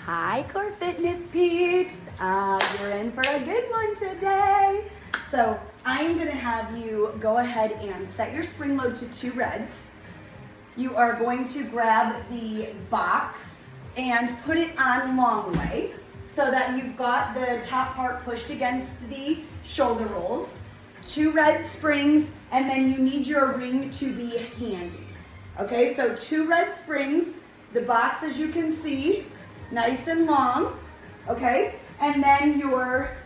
Hi, Core Fitness peeps. You're in for a good one today. So I'm gonna have you go ahead and set your spring load to 2 reds. You are going to grab the box and put it on long way so that you've got the top part pushed against the shoulder rolls. 2 red springs, and then you need your ring to be handy. Okay, so 2 red springs, the box, as you can see, nice and long, okay? And then your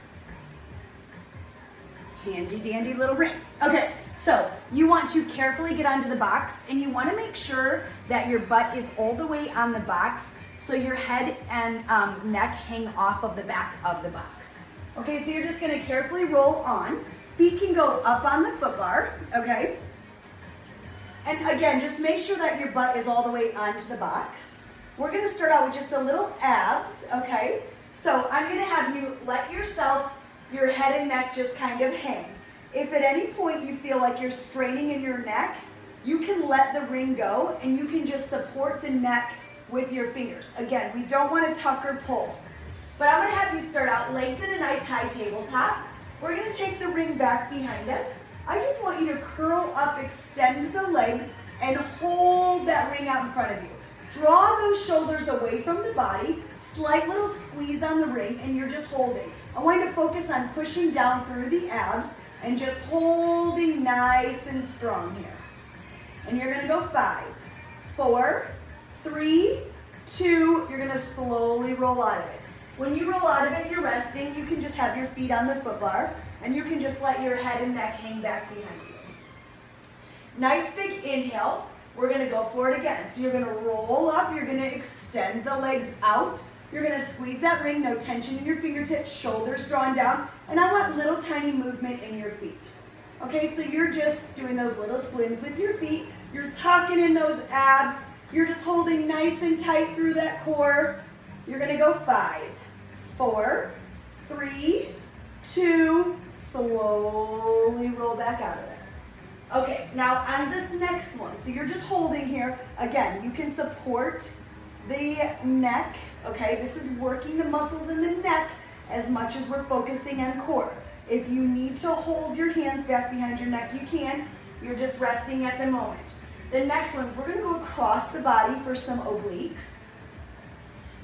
handy dandy little ring. Okay, so you want to carefully get onto the box, and you want to make sure that your butt is all the way on the box so your head and neck hang off of the back of the box. Okay, so you're just going to carefully roll on. Feet can go up on the foot bar, okay? And again, just make sure that your butt is all the way onto the box. We're gonna start out with just a little abs, okay? So I'm gonna have you let your head and neck just kind of hang. If at any point you feel like you're straining in your neck, you can let the ring go and you can just support the neck with your fingers. Again, we don't wanna tuck or pull. But I'm gonna have you start out legs in a nice high tabletop. We're gonna take the ring back behind us. I just want you to curl up, extend the legs, and hold that ring out in front of you. Draw those shoulders away from the body, slight little squeeze on the ring, and you're just holding. I want you to focus on pushing down through the abs and just holding nice and strong here. And you're gonna go 5, 4, 3, 2, you're gonna slowly roll out of it. When you roll out of it, you're resting. You can just have your feet on the foot bar, and you can just let your head and neck hang back behind you. Nice big inhale. We're gonna go for it again. So you're gonna roll up, you're gonna extend the legs out, you're gonna squeeze that ring, no tension in your fingertips, shoulders drawn down, and I want little tiny movement in your feet. Okay, so you're just doing those little swims with your feet, you're tucking in those abs, you're just holding nice and tight through that core. You're gonna go 5, 4, 3, 2, slowly roll back out of it. Okay, now on this next one, so you're just holding here. Again, you can support the neck, okay? This is working the muscles in the neck as much as we're focusing on core. If you need to hold your hands back behind your neck, you can. You're just resting at the moment. The next one, we're gonna go across the body for some obliques.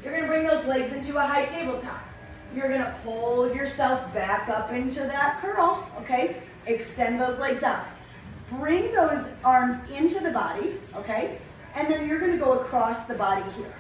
You're gonna bring those legs into a high tabletop. You're gonna pull yourself back up into that curl, okay? Extend those legs out. Bring those arms into the body, okay? And then you're gonna go across the body here.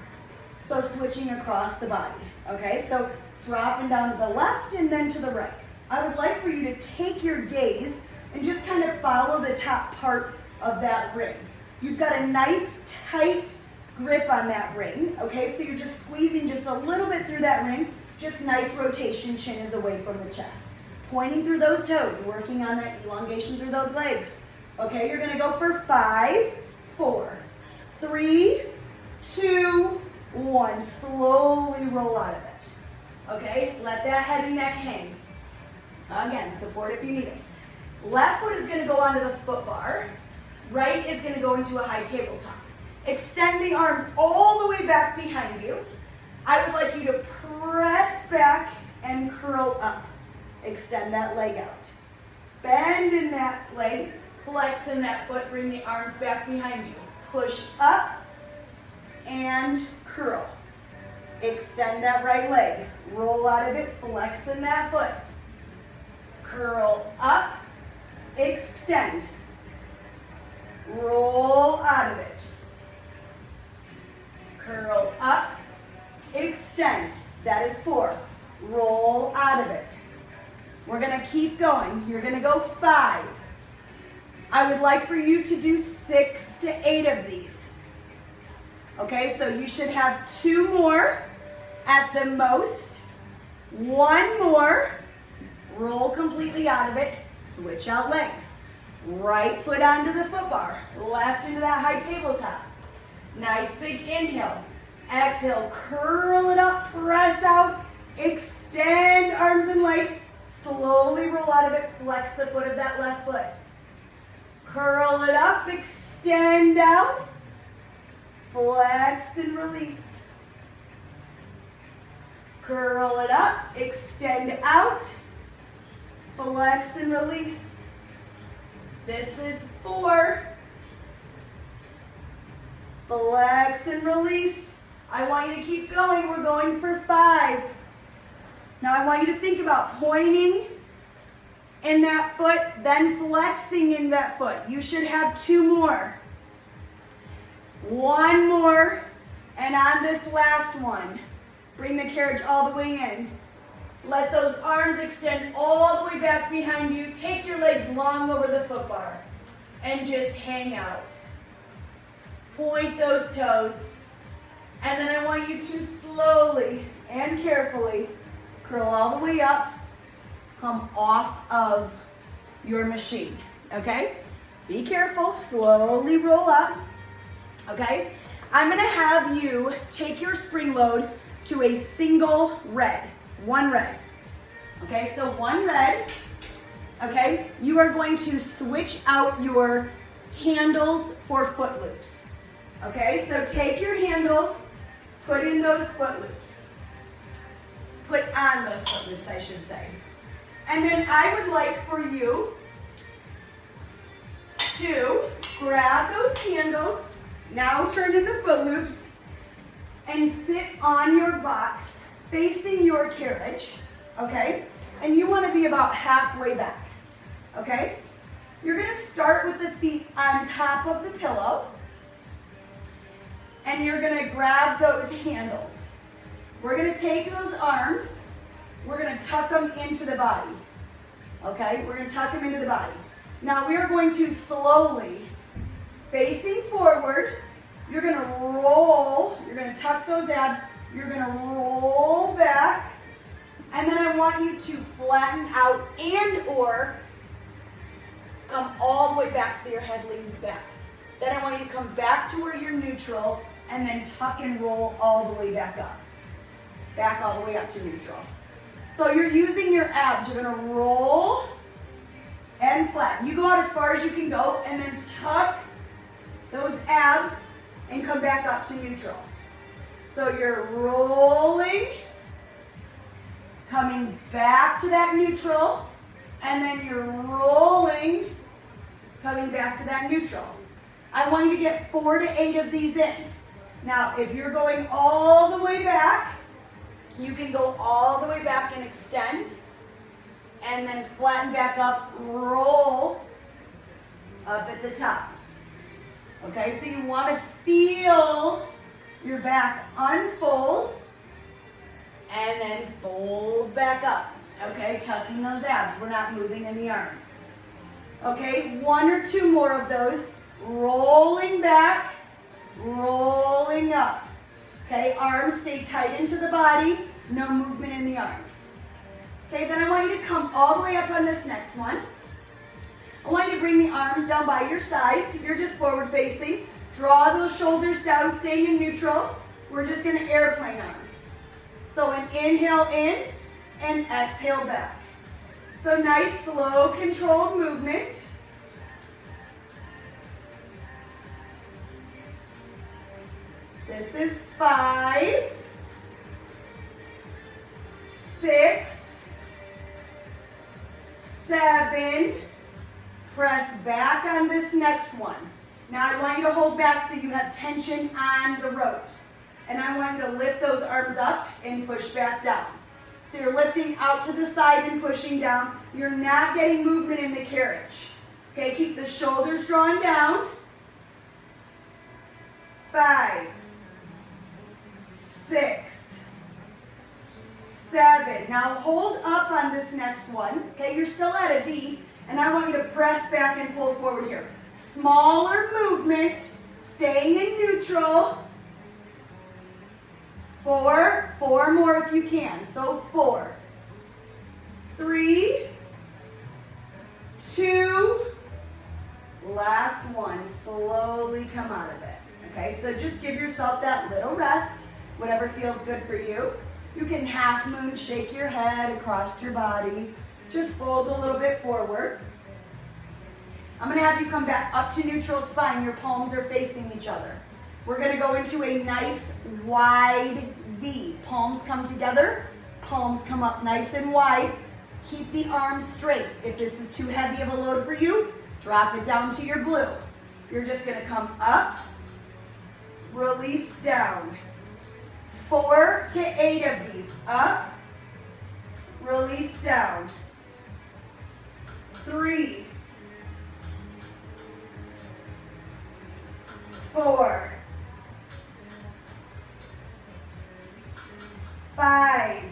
So switching across the body, okay? So dropping down to the left and then to the right. I would like for you to take your gaze and just kind of follow the top part of that ring. You've got a nice tight grip on that ring, okay? So you're just squeezing just a little bit through that ring, just nice rotation, chin is away from the chest. Pointing through those toes, working on that elongation through those legs. Okay, you're gonna go for 5, 4, 3, 2, 1. Slowly roll out of it. Okay, let that head and neck hang. Again, support if you need it. Left foot is gonna go onto the foot bar. Right is gonna go into a high tabletop. Extend the arms all the way back behind you. I would like you to press back and curl up. Extend that leg out. Bend in that leg. Flex in that foot, bring the arms back behind you. Push up and curl. Extend that right leg. Roll out of it, flex in that foot. Curl up, extend. Roll out of it. Curl up, extend. That is 4. Roll out of it. We're gonna keep going. You're gonna go 5. I would like for you to do 6 to 8 of these. Okay, so you should have 2 more at the most. 1 more. Roll completely out of it. Switch out legs. Right foot onto the foot bar. Left into that high tabletop. Nice big inhale. Exhale, curl it up, press out, extend arms and legs. Slowly roll out of it. Flex the foot of that left foot. Curl it up, extend out, flex and release. Curl it up, extend out, flex and release. This is 4. Flex and release. I want you to keep going. We're going for 5. Now I want you to think about pointing in that foot, then flexing in that foot. You should have 2 more. 1 more, and on this last one, bring the carriage all the way in. Let those arms extend all the way back behind you. Take your legs long over the foot bar and just hang out. Point those toes. And then I want you to slowly and carefully curl all the way up, come off of your machine, okay? Be careful, slowly roll up, okay? I'm gonna have you take your spring load to a single red, 1 red. Okay, so 1 red, okay? You are going to switch out your handles for foot loops. Okay, so take your handles, put in those foot loops. Put on those foot loops, I should say. And then I would like for you to grab those handles, now turn into foot loops, and sit on your box facing your carriage, okay? And you want to be about halfway back, okay? You're going to start with the feet on top of the pillow, and you're going to grab those handles. We're going to take those arms, we're going to tuck them into the body, okay? We're going to tuck them into the body. Now we are going to slowly, facing forward, you're going to roll, you're going to tuck those abs, you're going to roll back, and then I want you to flatten out and or come all the way back so your head leans back. Then I want you to come back to where you're neutral and then tuck and roll all the way back up. Back all the way up to neutral. So you're using your abs. You're going to roll and flatten. You go out as far as you can go and then tuck those abs and come back up to neutral. So you're rolling, coming back to that neutral, and then you're rolling, coming back to that neutral. I want you to get 4 to 8 of these in. Now, if you're going all the way back, you can go all the way back and extend, and then flatten back up, roll up at the top. Okay, so you want to feel your back unfold, and then fold back up. Okay, tucking those abs. We're not moving in the arms. Okay, 1 or 2 more of those. Rolling back, rolling up. Okay, arms stay tight into the body, no movement in the arms. Okay, then I want you to come all the way up on this next one. I want you to bring the arms down by your sides. You're just forward facing. Draw those shoulders down, staying in neutral. We're just going to airplane arm. So an inhale in and exhale back. So nice, slow, controlled movement. This is 5, 6, 7. Press back on this next one. Now I want you to hold back so you have tension on the ropes. And I want you to lift those arms up and push back down. So you're lifting out to the side and pushing down. You're not getting movement in the carriage. Okay, keep the shoulders drawn down. 5, 6, 7. Now hold up on this next one. Okay, you're still at a V, and I want you to press back and pull forward here. Smaller movement, staying in neutral. 4 more if you can. So 4, 3, 2, last one. Slowly come out of it. Okay, so just give yourself that little rest, whatever feels good for you. You can half moon, shake your head across your body. Just fold a little bit forward. I'm going to have you come back up to neutral spine. Your palms are facing each other. We're going to go into a nice wide V. palms come together, palms come up nice and wide. Keep the arms straight. If this is too heavy of a load for you, drop it down to your blue. You're just gonna come up, release down. 4 to 8 of these. Up, release down. 3, 4, 5,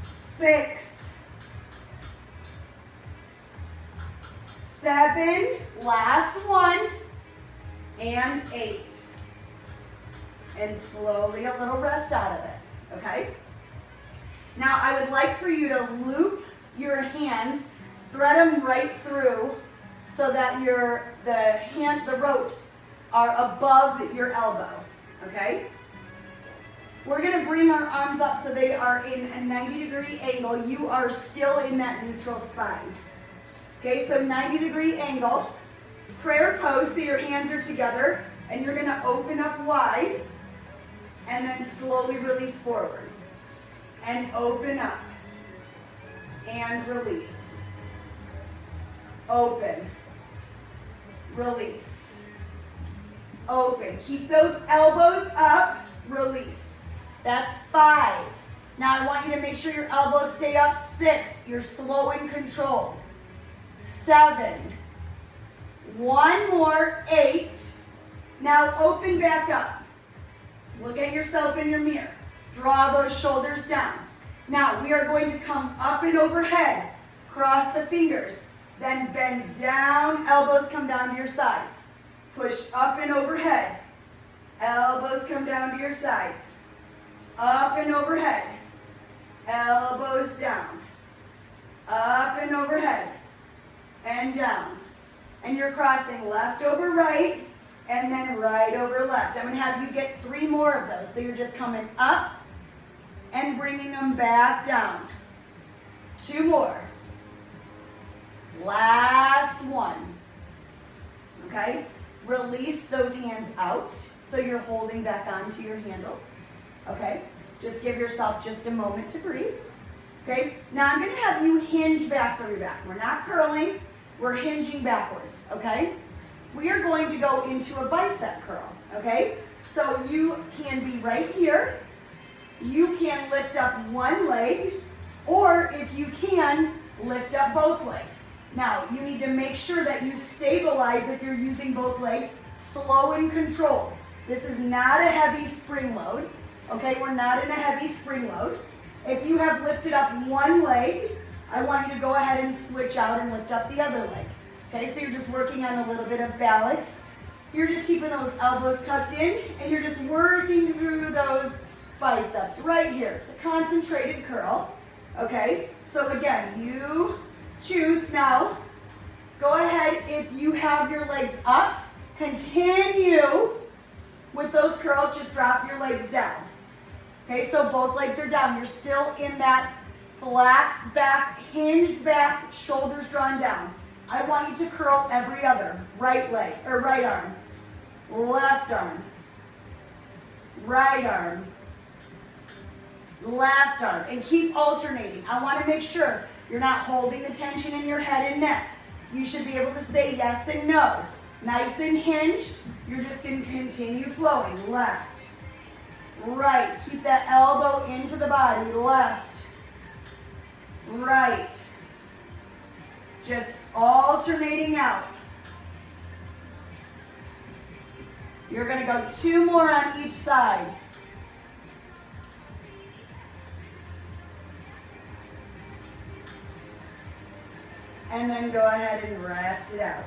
6, 7, last one, and 8. And slowly a little rest out of it, okay? Now I would like for you to loop your hands, thread them right through so that the ropes are above your elbow, okay? We're gonna bring our arms up so they are in a 90-degree angle. You are still in that neutral spine. Okay, so 90-degree angle, prayer pose, so your hands are together, and you're gonna open up wide, and then slowly release forward. And open up, and release. Open, release. Open, keep those elbows up, release. That's 5. Now I want you to make sure your elbows stay up. 6, you're slow and controlled. 7, 1 more, 8. Now open back up. Look at yourself in your mirror. Draw those shoulders down. Now we are going to come up and overhead. Cross the fingers. Then bend down, elbows come down to your sides. Push up and overhead. Elbows come down to your sides. Up and overhead. Elbows down. Up and overhead. And down. And you're crossing left over right, and then right over left. I'm going to have you get 3 more of those. So you're just coming up and bringing them back down. 2 more. Last one. Okay? Release those hands out so you're holding back onto your handles. Okay? Just give yourself just a moment to breathe. Okay? Now I'm going to have you hinge back for your back. We're not curling. We're hinging backwards. Okay? We are going to go into a bicep curl. Okay? So you can be right here. You can lift up one leg, or if you can, lift up both legs. Now, you need to make sure that you stabilize if you're using both legs, slow and controlled. This is not a heavy spring load, okay? We're not in a heavy spring load. If you have lifted up one leg, I want you to go ahead and switch out and lift up the other leg. Okay, so you're just working on a little bit of balance. You're just keeping those elbows tucked in, and you're just working through those biceps right here. It's a concentrated curl, okay? So again, you choose now. Go ahead, if you have your legs up, continue with those curls, just drop your legs down. Okay, so both legs are down. You're still in that flat back, hinged back, shoulders drawn down. I want you to curl every other. Right leg, or right arm, left arm, right arm, left arm, and keep alternating. I want to make sure you're not holding the tension in your head and neck. You should be able to say yes and no. Nice and hinged. You're just going to continue flowing. Left, right. Keep that elbow into the body. Left, right. Just alternating out. You're going to go 2 more on each side. And then go ahead and rest it out.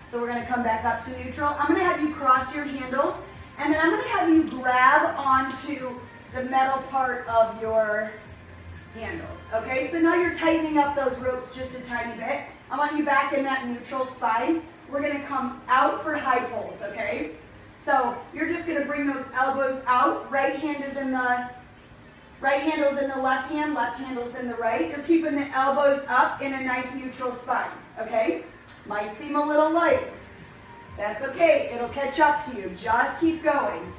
So we're going to come back up to neutral. I'm going to have you cross your handles, and then I'm going to have you grab onto the metal part of your handles. Okay, so now you're tightening up those ropes just a tiny bit. I want you back in that neutral spine. We're going to come out for high pulls, okay? So you're just going to bring those elbows out. Right handle's in the left handle's in the right. You're keeping the elbows up in a nice neutral spine, okay? Might seem a little light. That's okay, it'll catch up to you. Just keep going.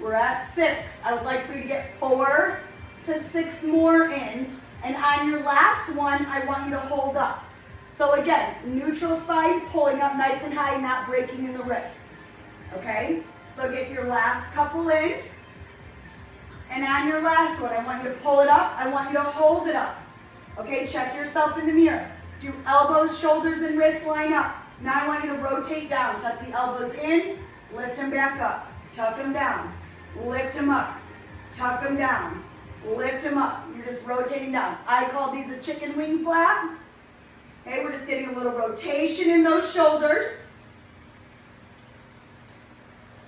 We're at 6. I would like for you to get 4 to 6 more in. And on your last one, I want you to hold up. So again, neutral spine, pulling up nice and high, not breaking in the wrists. Okay? So get your last couple in. And on your last one, I want you to pull it up. I want you to hold it up. Okay, check yourself in the mirror. Do elbows, shoulders, and wrists line up. Now I want you to rotate down. Tuck the elbows in, lift them back up. Tuck them down, lift them up. Tuck them down, lift them up. You're just rotating down. I call these a chicken wing flap. Okay, we're just getting a little rotation in those shoulders.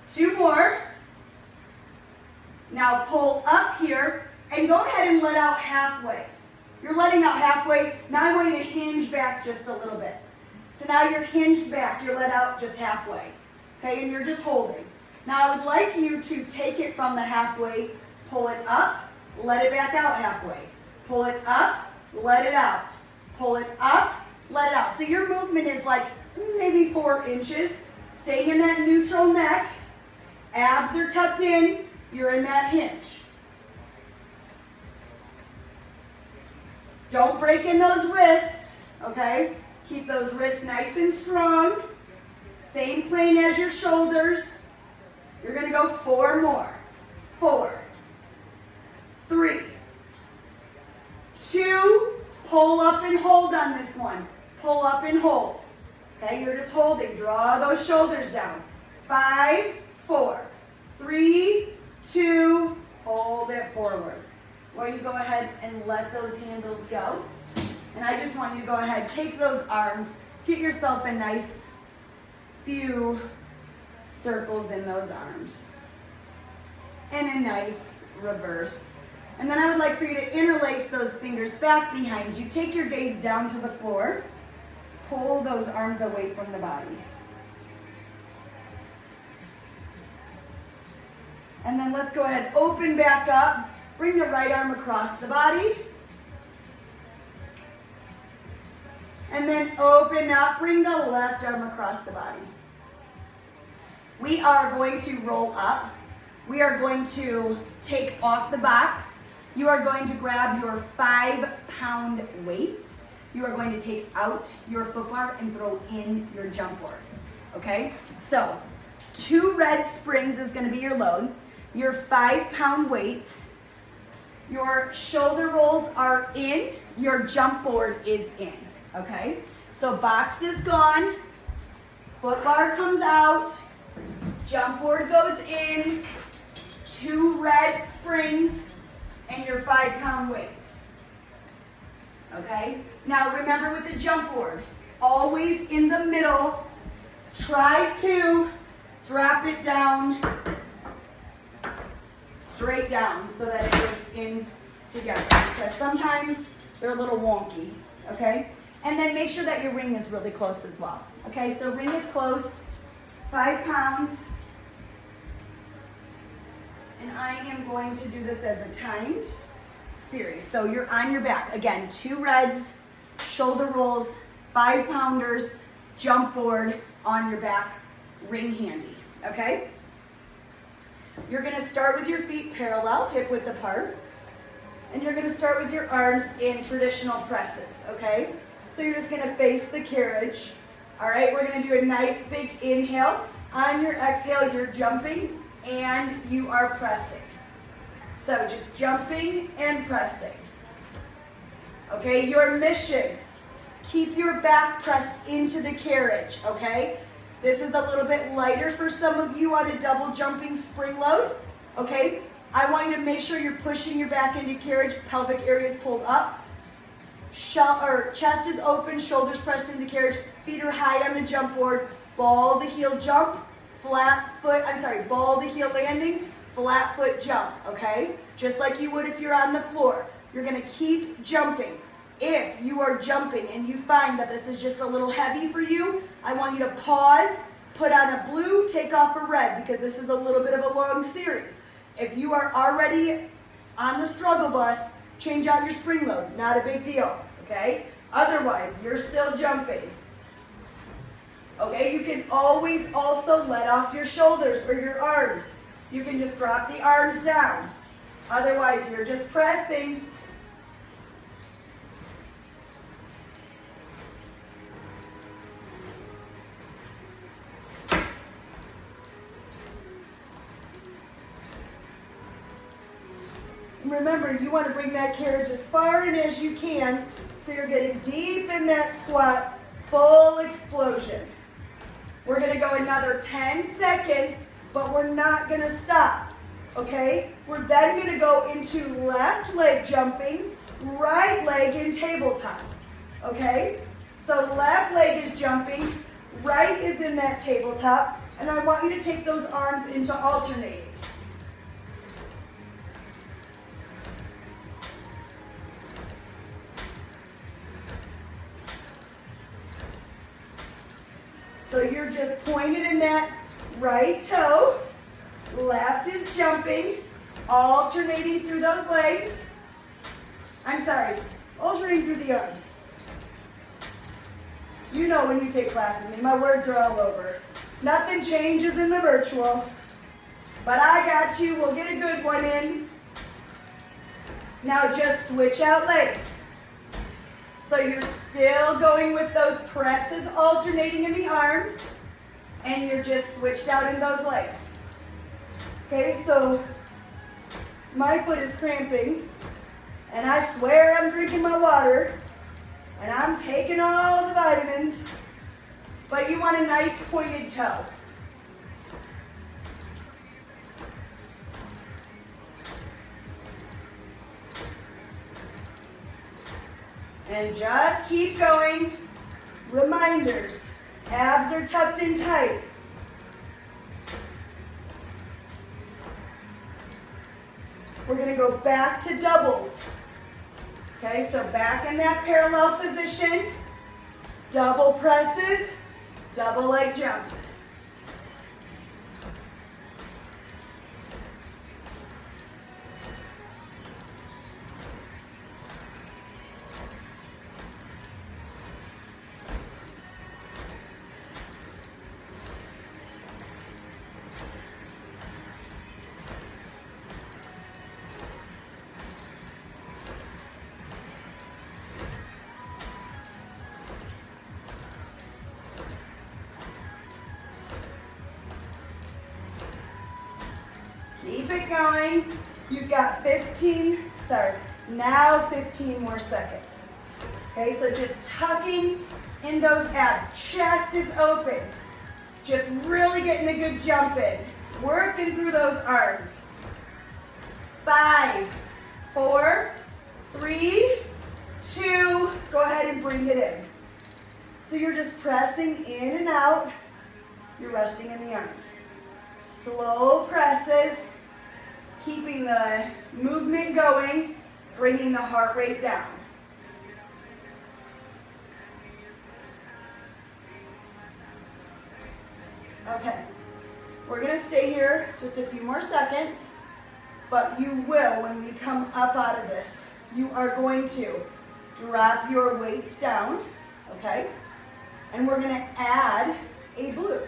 2 more. Now pull up here and go ahead and let out halfway. You're letting out halfway. Now I want you to hinge back just a little bit. So now you're hinged back. You're let out just halfway. Okay, and you're just holding. Now I would like you to take it from the halfway, pull it up, let it back out halfway. Pull it up, let it out. Pull it up, let it out. So your movement is like maybe 4 inches. Staying in that neutral neck. Abs are tucked in. You're in that hinge. Don't break in those wrists, okay? Keep those wrists nice and strong. Same plane as your shoulders. You're going to go 4 more. 4, 3, 2, pull up and hold on this one. Pull up and hold. Okay, you're just holding. Draw those shoulders down. 5, 4, 3, 2, hold it forward. Or you go ahead and let those handles go. And I just want you to go ahead, take those arms, get yourself a nice few circles in those arms. And a nice reverse. And then I would like for you to interlace those fingers back behind you. Take your gaze down to the floor. Pull those arms away from the body. And then let's go ahead, open back up. Bring the right arm across the body. And then open up, bring the left arm across the body. We are going to roll up. We are going to take off the box. You are going to grab your 5-pound weights. You are going to take out your foot bar and throw in your jump board. Okay? So, 2 red springs is going to be your load. Your 5-pound weights. Your shoulder rolls are in. Your jump board is in. Okay? So box is gone. Foot bar comes out. Jump board goes in. 2 red springs and your 5-pound weights. Okay? Now remember with the jump board, always in the middle. Try to drop it down straight down so that it goes in together, because sometimes they're a little wonky, okay? And then make sure that your ring is really close as well, okay? So ring is close, 5 pounds, and I am going to do this as a timed series. So you're on your back. Again, 2 reds, shoulder rolls, 5-pounders, jump board on your back, ring handy, okay? You're going to start with your feet parallel, hip width apart. And you're going to start with your arms in traditional presses, okay? So you're just going to face the carriage. All right, we're going to do a nice big inhale. On your exhale, you're jumping and you are pressing. So just jumping and pressing. Okay, your mission, keep your back pressed into the carriage, okay? This is a little bit lighter for some of you on a double jumping spring load, okay? I want you to make sure you're pushing your back into carriage, pelvic area is pulled up, chest is open, shoulders pressed into carriage, feet are high on the jump board, ball the heel jump, ball the heel landing, flat foot jump, okay? Just like you would if you're on the floor. You're gonna keep jumping. If you are jumping and you find that this is just a little heavy for you, I want you to pause, put on a blue, take off a red, because this is a little bit of a long series. If you are already on the struggle bus, change out your spring load. Not a big deal, okay? Otherwise, you're still jumping. Okay, you can always also let off your shoulders or your arms. you can just drop the arms down. Otherwise, you're just pressing. Remember, you want to bring that carriage as far in as you can, so you're getting deep in that squat, full explosion. We're going to go another 10 seconds, but we're not going to stop, okay? We're then going to go into left leg jumping, right leg in tabletop, okay? So left leg is jumping, right is in that tabletop, and I want you to take those arms into alternating. So you're just pointed in that right toe, left is jumping, alternating through those legs. I'm sorry, alternating through the arms. You know when you take class with me, my words are all over. Nothing changes in the virtual, but I got you, we'll get a good one in. Now just switch out legs. So you're still going with those presses, alternating in the arms, and you're just switched out in those legs. Okay, so my foot is cramping, and I swear I'm drinking my water, and I'm taking all the vitamins, but you want a nice pointed toe. And just keep going. Reminders, abs are tucked in tight. We're going to go back to doubles. Okay, so back in that parallel position, double presses, double leg jumps. Keep it going. You've got 15 more seconds. Okay, so just tucking in those abs. Chest is open. Just really getting a good jump in. Working through those arms. 5, 4, 3, 2, go ahead and bring it in. So you're just pressing in and out. You're resting in the arms. Slow presses, keeping the movement going, bringing the heart rate down. Okay, we're going to stay here just a few more seconds, but you will, when we come up out of this, you are going to drop your weights down, okay? And we're going to add a blue.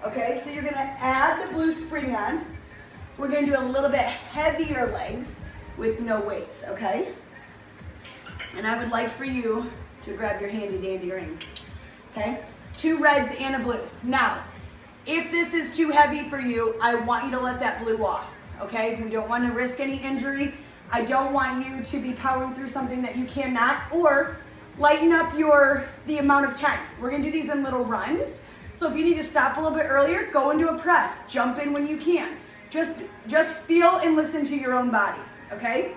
Okay, so you're going to add the blue spring on. We're going to do a little bit heavier legs with no weights, okay? And I would like for you to grab your handy dandy ring, okay? 2 reds and a blue. Now, if this is too heavy for you, I want you to let that blue off, okay? We don't want to risk any injury. I don't want you to be powering through something that you cannot, or lighten up the amount of time. We're going to do these in little runs. So if you need to stop a little bit earlier, go into a press. Jump in when you can. Just feel and listen to your own body, okay?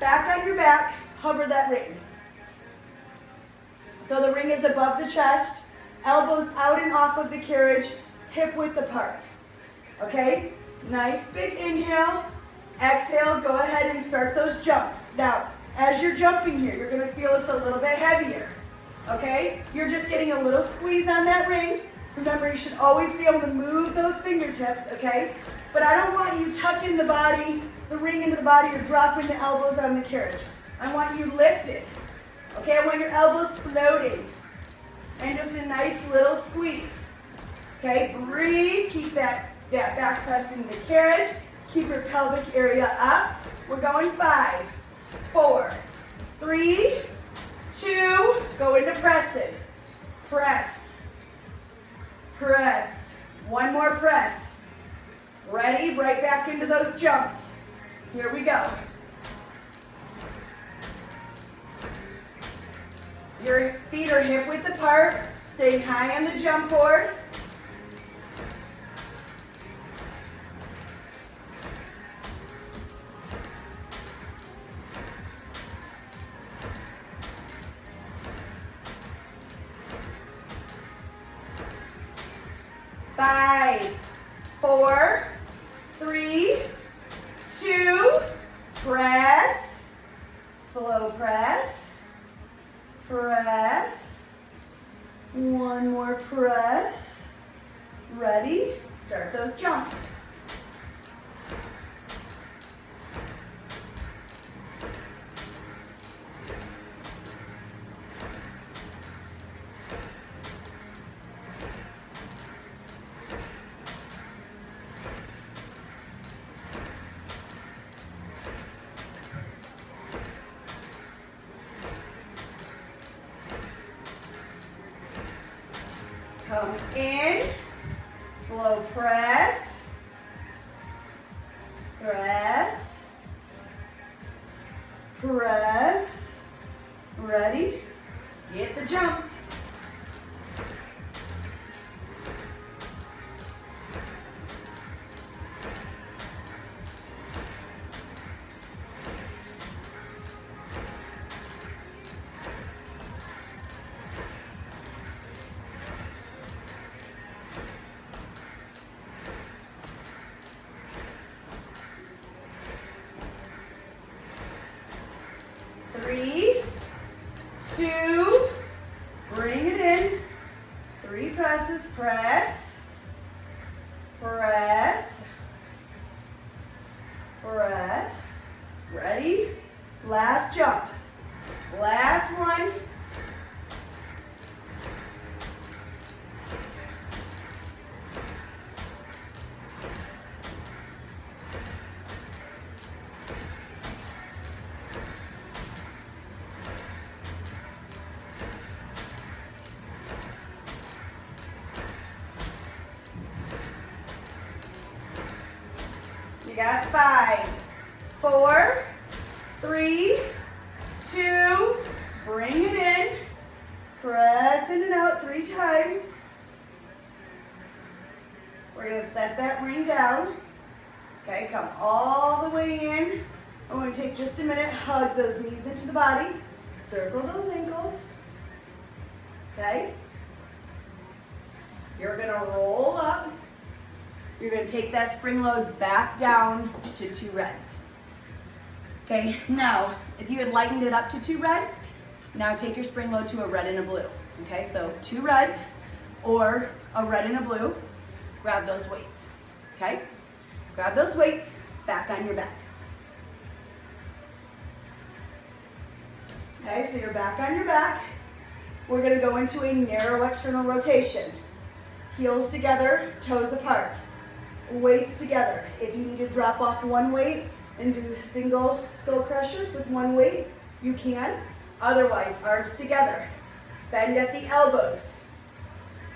Back on your back, hover that ring. So the ring is above the chest, elbows out and off of the carriage, hip width apart, okay? Nice big inhale. Exhale, go ahead and start those jumps. Now, as you're jumping here, you're gonna feel it's a little bit heavier, okay? You're just getting a little squeeze on that ring. Remember, you should always be able to move those fingertips, okay? But I don't want you tucking the body, the ring into the body, or dropping the elbows on the carriage. I want you lifted, okay? I want your elbows floating. And just a nice little squeeze, okay? Breathe, keep that that back press into the carriage. Keep your pelvic area up. We're going 5, 4, 3, 2, go into presses. Press, press. One more press. Ready? Right back into those jumps. Here we go. Your feet are hip width apart. Stay high on the jump board. Five, 4, 3, 2, press, slow press, press, one more press, ready, start those jumps. Come in, slow press, press, press, ready, get the jumps. Three, 2, bring it in. 3 presses, press, press, press. Ready? Last jump. Last one. You got 5, 4, 3, 2, bring it in. Press in and out 3 times. We're going to set that ring down. Okay, come all the way in. I'm going to take just a minute, hug those knees into the body. Circle those ankles. Okay? You're going to roll up. You're going to take that spring load back down to 2 reds. Okay, now, if you had lightened it up to 2 reds, now take your spring load to a red and a blue. Okay, so 2 reds or a red and a blue. Grab those weights. Okay, grab those weights, back on your back. Okay, so you're back on your back. We're going to go into a narrow external rotation. Heels together, toes apart. Weights together. If you need to drop off one weight and do single skull crushers with one weight, you can. Otherwise, arms together. Bend at the elbows.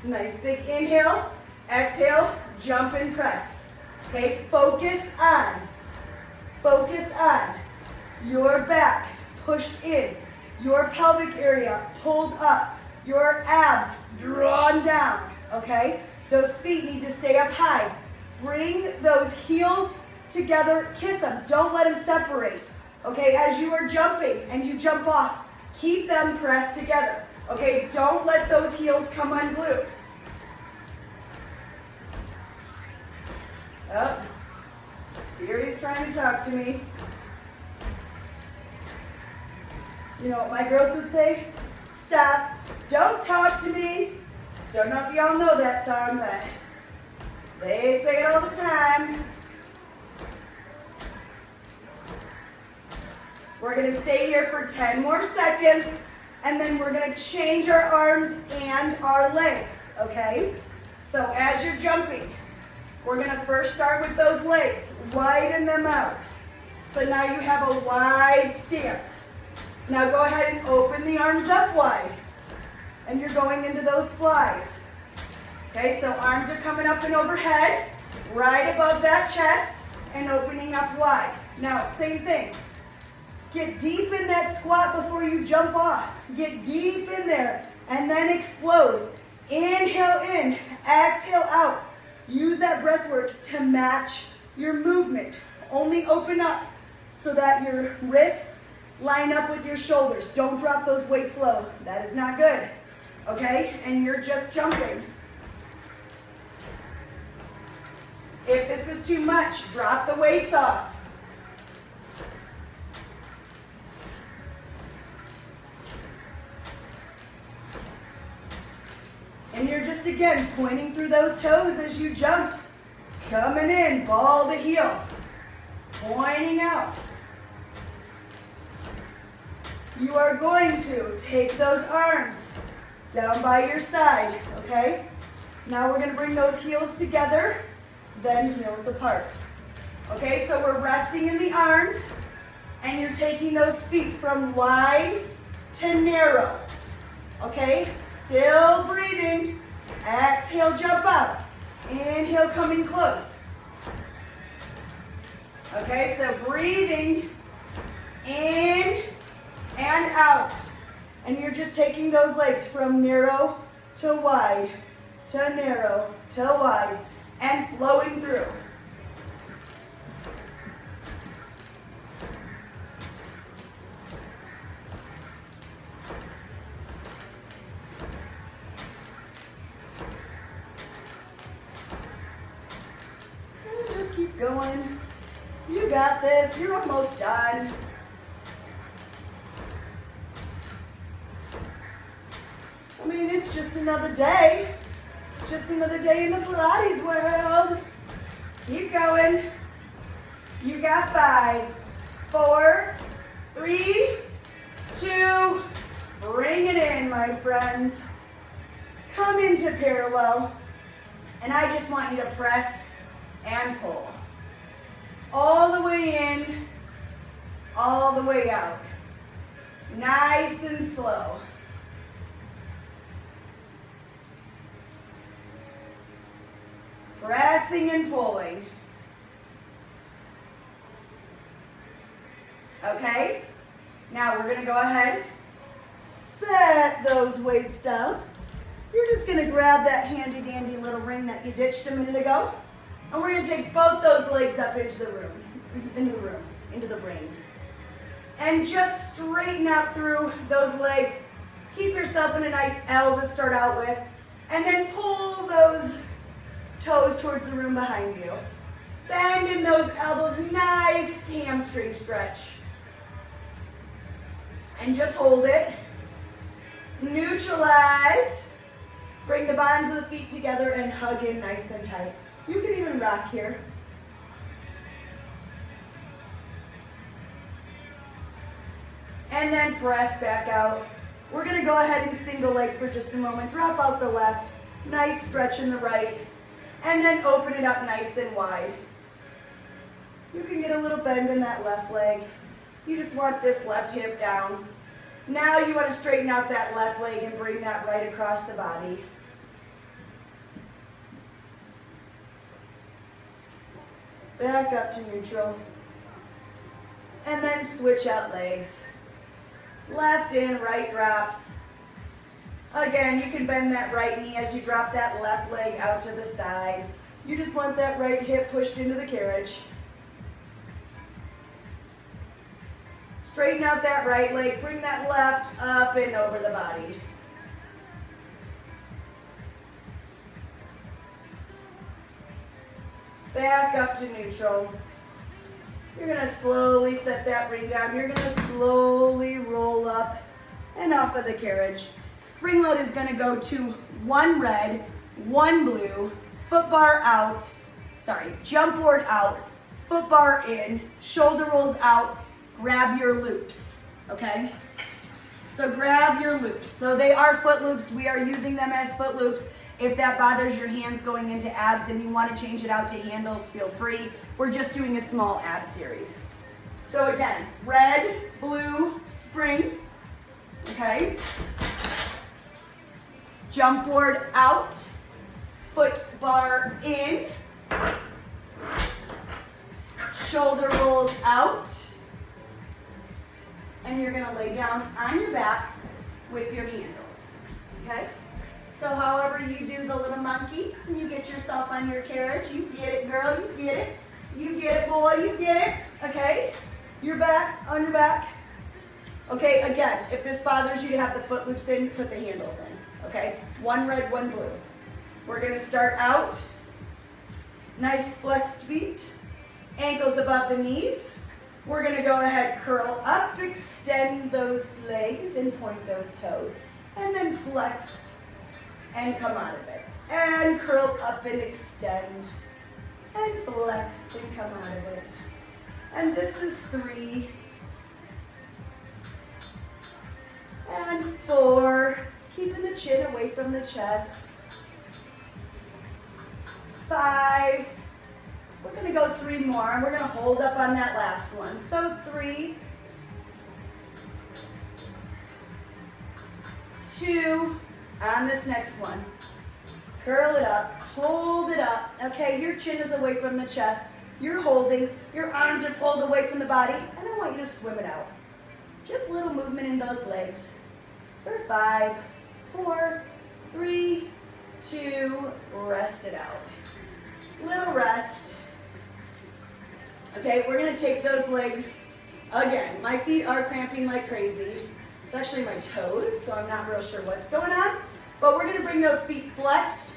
Nice big inhale. Exhale, jump and press. Okay, focus on your back pushed in, your pelvic area pulled up, your abs drawn down, okay? Those feet need to stay up high. Bring those heels together, kiss them. Don't let them separate, okay? As you are jumping and you jump off, keep them pressed together, okay? Don't let those heels come unglued. Oh, Siri's trying to talk to me. You know what my girls would say? Stop, don't talk to me. Don't know if y'all know that song, but they say it all the time. We're gonna stay here for 10 more seconds, and then we're gonna change our arms and our legs, okay? So as you're jumping, We're gonna first start with those legs, widen them out. So now you have a wide stance. Now go ahead and open the arms up wide. And you're going into those flies. Okay, so arms are coming up and overhead, right above that chest, and opening up wide. Now, same thing. Get deep in that squat before you jump off. Get deep in there, and then explode. Inhale in, exhale out. Use that breath work to match your movement. Only open up so that your wrists line up with your shoulders. Don't drop those weights low. That is not good. Okay? And you're just jumping. If this is too much, drop the weights off. And you're just, again, pointing through those toes as you jump. Coming in, ball to heel. Pointing out. You are going to take those arms down by your side, okay? Now we're going to bring those heels together, then heels apart. Okay, so we're resting in the arms, and you're taking those feet from wide to narrow. Okay, still breathing. Exhale, jump out. Inhale, coming close. Okay, so breathing in and out. And you're just taking those legs from narrow to wide, to narrow, to wide, and flowing through. And just keep going. You got this. You're almost done. I mean, it's just another day. Just another day in the Pilates world. Keep going. You got 5, 4, 3, 2. Bring it in, my friends. Come into parallel. And I just want you to press and pull. All the way in, all the way out. Nice and slow. Pressing and pulling. Okay, now we're going to go ahead, set those weights down. You're just going to grab that handy dandy little ring that you ditched a minute ago, and we're going to take both those legs up into the ring. And just straighten out through those legs. Keep yourself in a nice L to start out with, and then pull those toes towards the room behind you. Bend in those elbows, nice hamstring stretch. And just hold it. Neutralize. Bring the bottoms of the feet together and hug in nice and tight. You can even rock here. And then press back out. We're going to go ahead and single leg for just a moment. Drop out the left. Nice stretch in the right. And then open it up nice and wide. You can get a little bend in that left leg. You just want this left hip down. Now you want to straighten out that left leg and bring that right across the body. Back up to neutral. And then switch out legs. Left in, right drops. Again, you can bend that right knee as you drop that left leg out to the side. You just want that right hip pushed into the carriage. Straighten out that right leg. Bring that left up and over the body. Back up to neutral. You're going to slowly set that ring down. You're going to slowly roll up and off of the carriage. Spring load is going to go to 1 red, 1 blue, foot bar out, jump board out, foot bar in, shoulder rolls out, grab your loops, okay? So grab your loops. So they are foot loops. We are using them as foot loops. If that bothers your hands going into abs and you want to change it out to handles, feel free. We're just doing a small ab series. So again, red, blue, spring, okay? Jump board out, foot bar in, shoulder rolls out, and you're gonna lay down on your back with your handles, okay? So however you do the little monkey, you get yourself on your carriage, you get it, girl, you get it. You get it, boy, you get it, okay? Your back, on your back. Okay, again, if this bothers you to have the foot loops in, put the handles in, okay? One red, one blue. We're gonna start out, nice flexed feet, ankles above the knees. We're gonna go ahead, curl up, extend those legs and point those toes, and then flex and come out of it. And curl up and extend, and flex and come out of it. And this is 3, and 4, keeping the chin away from the chest. 5, we're gonna go 3 more, and we're gonna hold up on that last one. So 3, 2, on this next one. Curl it up, hold it up. Okay, your chin is away from the chest. You're holding, your arms are pulled away from the body, and I want you to swim it out. Just a little movement in those legs. For 5, 4, 3, 2, rest it out. Little rest. Okay, we're gonna take those legs again. My feet are cramping like crazy. It's actually my toes, so I'm not real sure what's going on. But we're gonna bring those feet flexed,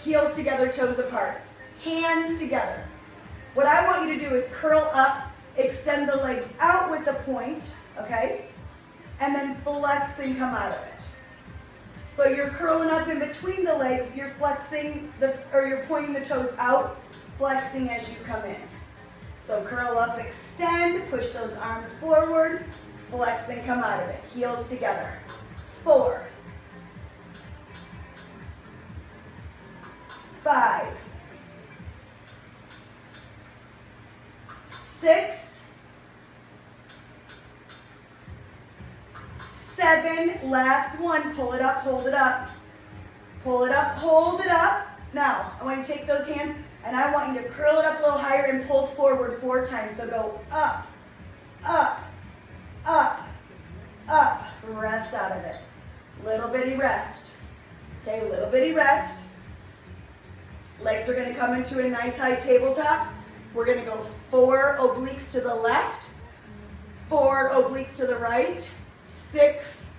heels together, toes apart, hands together. What I want you to do is curl up, extend the legs out with the point, okay? And then flex and come out of it. So you're curling up in between the legs, you're flexing, you're pointing the toes out, flexing as you come in. So curl up, extend, push those arms forward, flex and come out of it. Heels together. 4, 5, 6, 7, last one, pull it up, hold it up. Pull it up, hold it up. Now, I want you to take those hands and I want you to curl it up a little higher and pulse forward 4 times. So go up, up, up, up. Rest out of it. Little bitty rest. Okay, little bitty rest. Legs are gonna come into a nice high tabletop. We're gonna go 4 obliques to the left, 4 obliques to the right, 6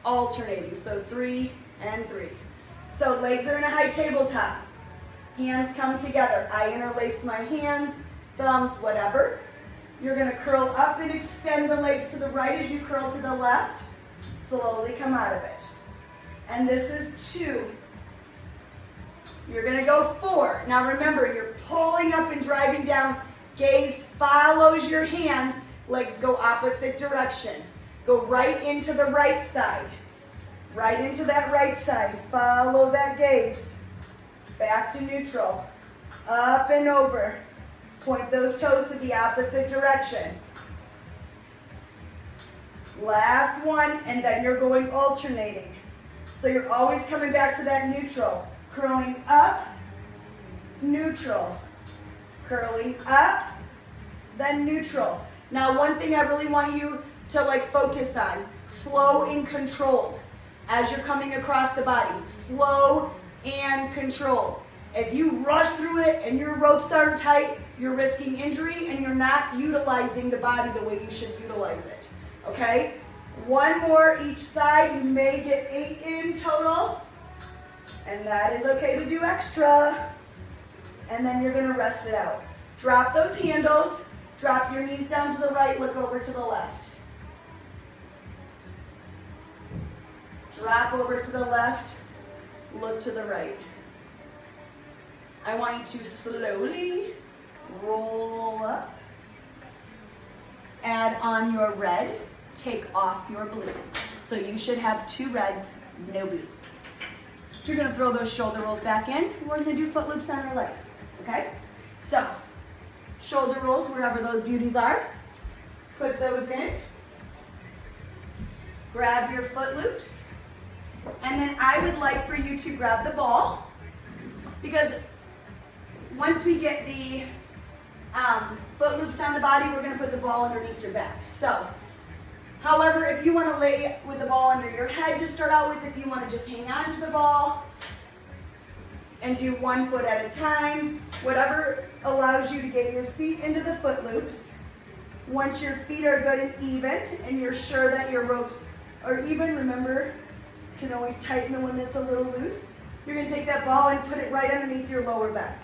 alternating. So 3 and 3. So legs are in a high tabletop. Hands come together. I interlace my hands, thumbs, whatever. You're gonna curl up and extend the legs to the right as you curl to the left. Slowly come out of it. And this is 2. You're gonna go 4. Now remember, you're pulling up and driving down. Gaze follows your hands. Legs go opposite direction. Go right into the right side. Right into that right side. Follow that gaze. Back to neutral. Up and over. Point those toes to the opposite direction. Last one, and then you're going alternating. So you're always coming back to that neutral. Curling up, neutral. Curling up, then neutral. Now one thing I really want you to focus on, slow and controlled. As you're coming across the body, slow and controlled. If you rush through it and your ropes aren't tight, you're risking injury and you're not utilizing the body the way you should utilize it, okay? 1 more each side. You may get 8 in total, and that is okay to do extra. And then you're gonna rest it out. Drop those handles, drop your knees down to the right, look over to the left. Drop over to the left, look to the right. I want you to slowly roll up, add on your red, take off your blue. So you should have 2 reds, no blue. You're gonna throw those shoulder rolls back in. We're gonna do foot loops on our legs, okay? So, shoulder rolls wherever those beauties are. Put those in. Grab your foot loops. And then I would like for you to grab the ball, because once we get the foot loops on the body, we're gonna put the ball underneath your back. So, however, if you wanna lay with the ball under your head to start out with, if you wanna just hang on to the ball and do one foot at a time, whatever allows you to get your feet into the foot loops. Once your feet are good and even, and you're sure that your ropes are even, remember, you can always tighten the one that's a little loose. You're gonna take that ball and put it right underneath your lower back,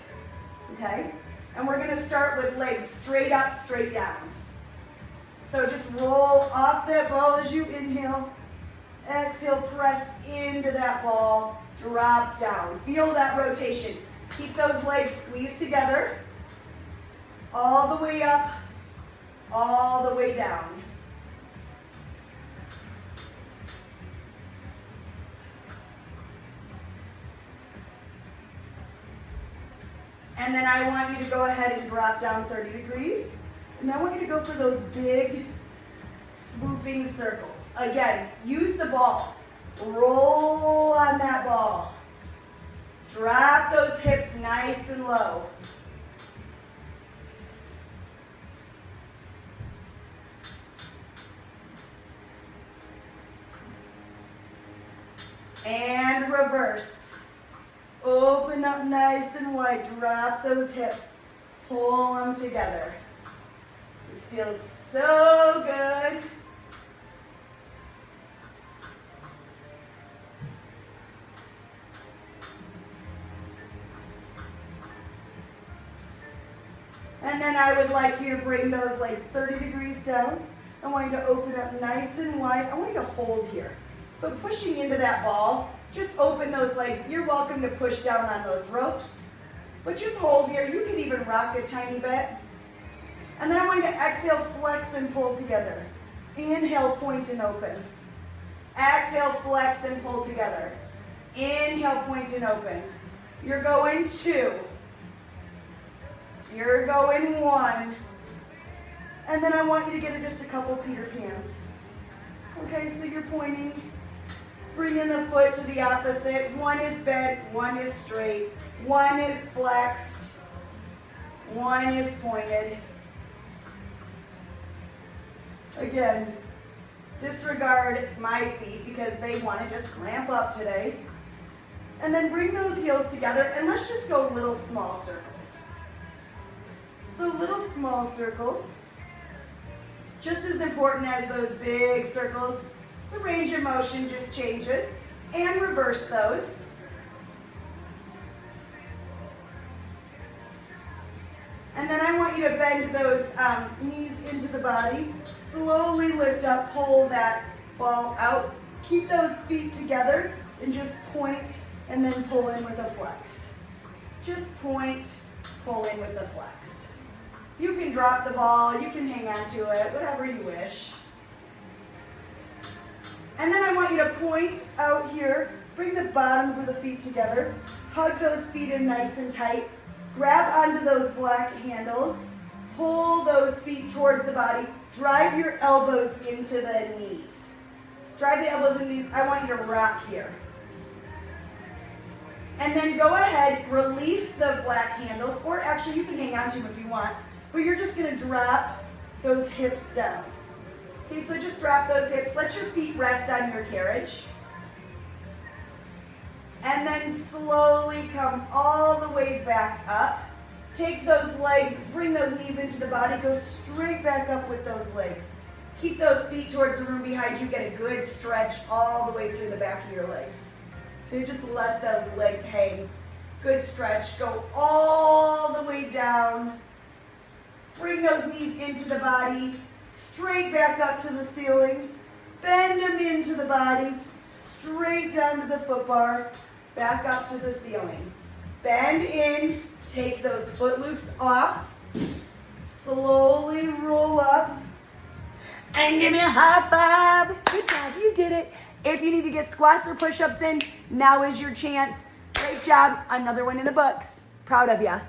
okay? And we're gonna start with legs straight up, straight down. So just roll off that ball as you inhale. Exhale, press into that ball, drop down. Feel that rotation. Keep those legs squeezed together. All the way up, all the way down. And then I want you to go ahead and drop down 30 degrees. And I want you to go for those big swooping circles. Again, use the ball. Roll on that ball. Drop those hips nice and low. And reverse. Open up nice and wide. Drop those hips. Pull them together. This feels so good. And then I would like you to bring those legs 30 degrees down. I want you to open up nice and wide. I want you to hold here. So pushing into that ball, just open those legs. You're welcome to push down on those ropes, but just hold here. You can even rock a tiny bit. And then I want you to exhale, flex and pull together. Inhale, point and open. Exhale, flex and pull together. Inhale, point and open. You're going 2. You're going 1. And then I want you to get just a couple Peter Pans. Okay, so you're pointing. Bringing the foot to the opposite. One is bent, one is straight. One is flexed. One is pointed. Again, disregard my feet because they want to just clamp up today. And then bring those heels together and let's just go little small circles. So little small circles, just as important as those big circles. The range of motion just changes, and reverse those. And then I want you to bend those knees into the body. Slowly lift up, pull that ball out. Keep those feet together and just point and then pull in with a flex. Just point, pull in with a flex. You can drop the ball, you can hang on to it, whatever you wish. And then I want you to point out here, bring the bottoms of the feet together, hug those feet in nice and tight, grab onto those black handles, pull those feet towards the body, drive your elbows into the knees. Drive the elbows into the knees. I want you to rock here. And then go ahead, release the black handles, or actually you can hang on to them if you want, but you're just going to drop those hips down. Okay, so just drop those hips. Let your feet rest on your carriage. And then slowly come all the way back up. Take those legs, bring those knees into the body, go straight back up with those legs. Keep those feet towards the room behind you. Get a good stretch all the way through the back of your legs. Okay, just let those legs hang. Good stretch. Go all the way down. Bring those knees into the body. Straight back up to the ceiling. Bend them into the body. Straight down to the foot bar. Back up to the ceiling. Bend in. Take those foot loops off. Slowly roll up. And give me a high five. Good job. You did it. If you need to get squats or push-ups in, now is your chance. Great job. Another one in the books. Proud of you.